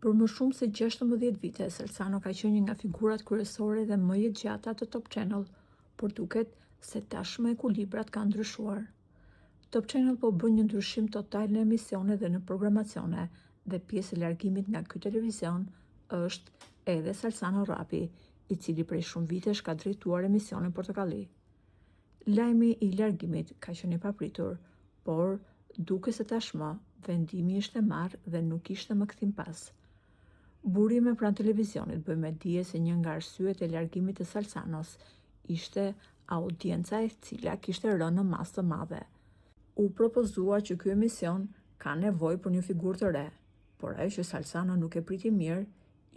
Për më shumë se 16 vite, Salsano ka qenë një nga figurat kryesore dhe më e gjata të Top Channel, por duket se tashmë ekuilibrat kanë ndryshuar. Top Channel po bën një ndryshim total në emisione dhe në programacione, dhe pjesë e largimit nga ky televizion është edhe Salsano Rapi, i cili prej shumë vitesh ka drejtuar emisionin Portokalli. Lajmi i largimit ka qenë i papritur, por duke se tashmë vendimi ishte marrë dhe nuk ishte më kthim pas. Burime pranë televizionit bëj me dije se një nga arsyet e largimit të Salsanos ishte audienca e cila kishte rënë në masë të madhe. U propozua që ky emision ka nevojë për një figurë të re, por ajo që Salsano nuk e priti mirë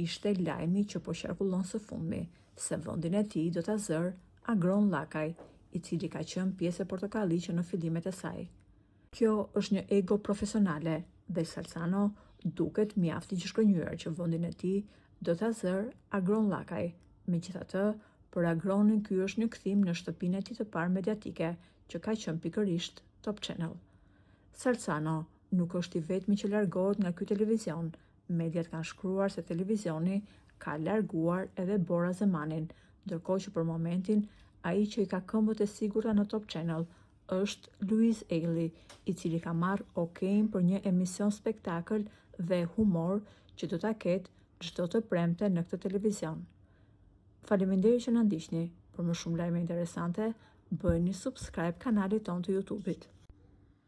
ishte lajmi që po qarkullon së fundmi se vendin e tij do ta zër Agron Llakaj, i cili ka qenë pjesë e Portokalli që në fillimet e saj. Kjo është një ego profesionale dhe Salsano duket mjaft i gjshkënjyer që vendin e tij do ta zër Agron Llakaj. Megjithatë, për Agronin ky është një kthim në shtëpinë e tij të parë mediatike, që ka qenë pikërisht Top Channel. Salsano nuk është i vetmi që largohet nga ky televizion. Mediat kanë shkruar se televizioni ka larguar edhe Bora Zemanin, ndërkohë që për momentin ai që i ka këmbët e sigurta në Top Channel është Luis Eili, i cili ka marrë okejin për një emision spektakël dhe humor që do ta ketë çdo të premte në këtë televizion. Faleminderit që na ndiqni. Për më shumë lajme interesante, bëni subscribe kanalit tonë të YouTube-it.